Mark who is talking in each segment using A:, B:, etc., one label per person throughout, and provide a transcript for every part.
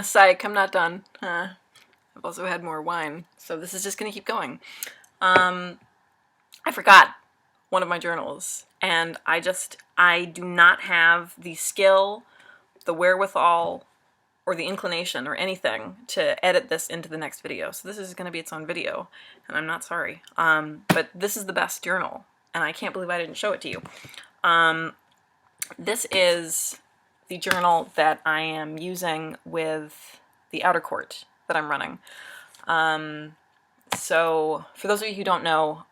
A: Psych, I'm not done. I've also had more wine, so this is just gonna keep going. I forgot one of my journals, and I do not have the skill, the wherewithal, or the inclination, or anything to edit this into the next video. So this is gonna be its own video, and I'm not sorry. But this is the best journal, and I can't believe I didn't show it to you. This is the journal that I am using with the outer court that I'm running. So for those of you who don't know,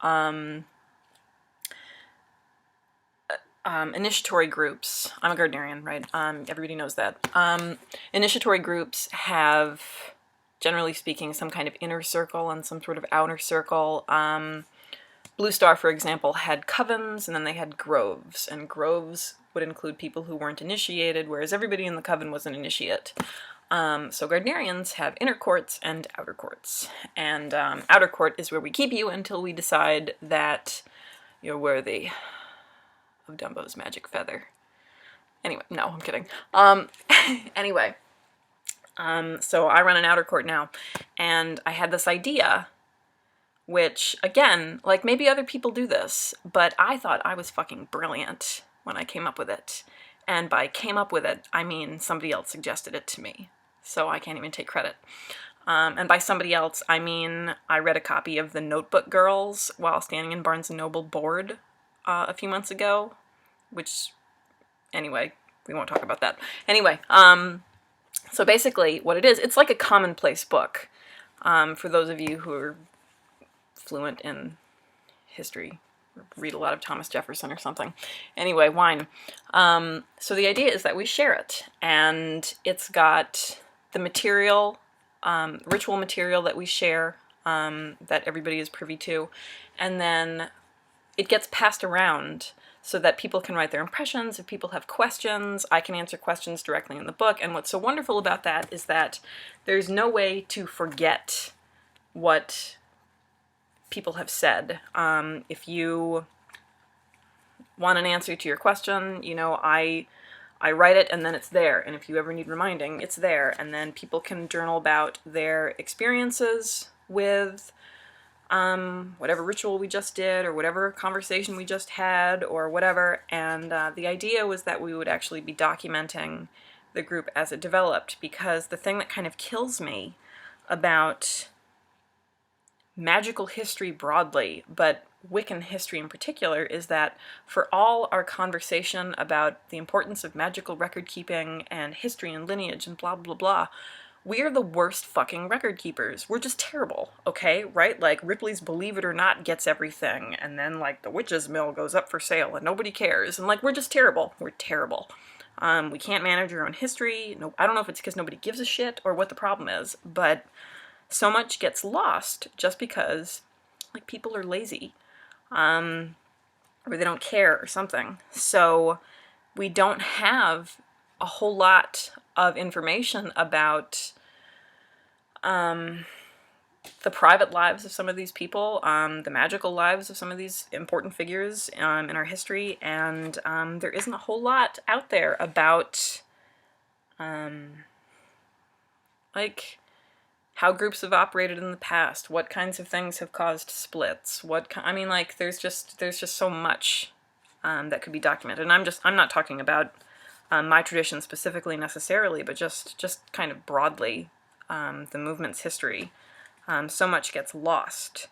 A: initiatory groups, I'm a Gardnerian, right? Everybody knows that. Initiatory groups have, generally speaking, some kind of inner circle and some sort of outer circle. Blue Star, for example, had covens, and then they had groves, and groves would include people who weren't initiated, whereas everybody in the coven was an initiate. So Gardnerians have inner courts and outer courts, and outer court is where we keep you until we decide that you're worthy of Dumbo's magic feather. Anyway, no, I'm kidding. Anyway, so I run an outer court now, and I had this idea, which, again, like, maybe other people do this, but I thought I was fucking brilliant when I came up with it. And by came up with it, I mean somebody else suggested it to me, so I can't even take credit. And by somebody else, I mean I read a copy of The Notebook Girls while standing in Barnes & Noble bored a few months ago, which, anyway, we won't talk about that. Anyway, so basically what it is, it's like a commonplace book. For those of you who are fluent in history, read a lot of Thomas Jefferson or something. Anyway, wine. So the idea is that we share it, and it's got the material, ritual material that we share, that everybody is privy to, and then it gets passed around so that people can write their impressions. If people have questions, I can answer questions directly in the book, and what's so wonderful about that is that there's no way to forget what people have said. If you want an answer to your question, you know, I write it and then it's there, and if you ever need reminding, it's there, and then people can journal about their experiences with whatever ritual we just did, or whatever conversation we just had, or whatever, and the idea was that we would actually be documenting the group as it developed, because the thing that kind of kills me about magical history broadly, but Wiccan history in particular, is that for all our conversation about the importance of magical record keeping and history and lineage and blah blah blah, we are the worst fucking record keepers. We're just terrible, okay? Right? Like, Ripley's Believe It or Not gets everything, and then, like, the Witch's Mill goes up for sale and nobody cares, and, like, we're just terrible. We're terrible. We can't manage our own history. No, I don't know if it's because nobody gives a shit or what the problem is, but so much gets lost just because, like, people are lazy, or they don't care or something. So we don't have a whole lot of information about the private lives of some of these people, the magical lives of some of these important figures in our history, and there isn't a whole lot out there about like, how groups have operated in the past, what kinds of things have caused splits, I mean, like, there's just so much that could be documented. And I'm not talking about my tradition specifically necessarily, but just kind of broadly, the movement's history. So much gets lost.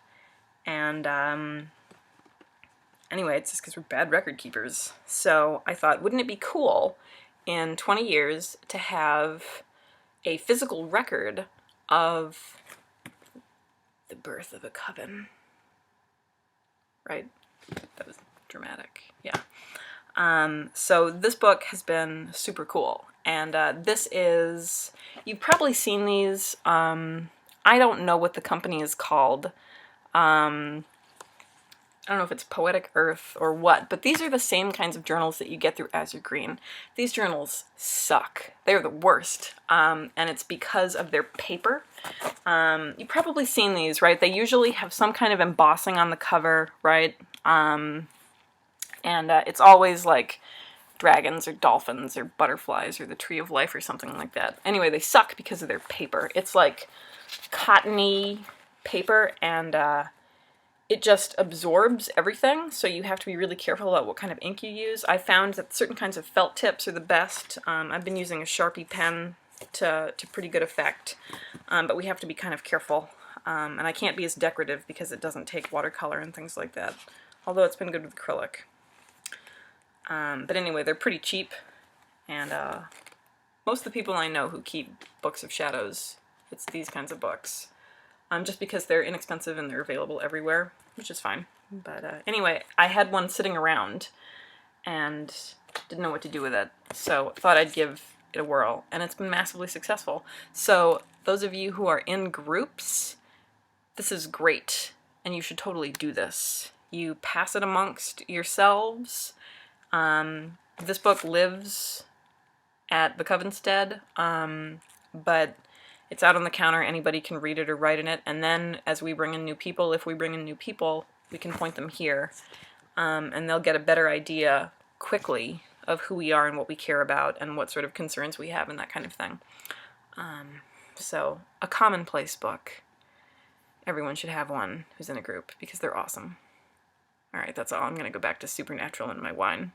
A: And anyway, it's just because we're bad record keepers. So I thought, wouldn't it be cool in 20 years to have a physical record of the birth of a coven? Right? That was dramatic. Yeah. So this book has been super cool, and this is, you've probably seen these. I don't know what the company is called. I don't know if it's Poetic Earth or what, but these are the same kinds of journals that you get through Azure Green. These journals suck. They're the worst, and it's because of their paper. You've probably seen these, right? They usually have some kind of embossing on the cover, right? And it's always like dragons or dolphins or butterflies or the tree of life or something like that. Anyway, they suck because of their paper. It's like cottony paper, and it just absorbs everything, so you have to be really careful about what kind of ink you use. I found that certain kinds of felt tips are the best. I've been using a Sharpie pen to pretty good effect, but we have to be kind of careful. And I can't be as decorative because it doesn't take watercolor and things like that, although it's been good with acrylic. But anyway, they're pretty cheap, and most of the people I know who keep books of shadows, it's these kinds of books. Just because they're inexpensive and they're available everywhere, which is fine. But anyway, I had one sitting around and didn't know what to do with it, so thought I'd give it a whirl, and it's been massively successful. So those of you who are in groups, this is great, and you should totally do this. You pass it amongst yourselves. This book lives at the Covenstead, but it's out on the counter, anybody can read it or write in it, and then as we bring in new people, if we bring in new people, we can point them here, and they'll get a better idea quickly of who we are and what we care about and what sort of concerns we have and that kind of thing. So, a Commonplace Book. Everyone should have one who's in a group, because they're awesome. Alright, that's all. I'm going to go back to Supernatural and my wine.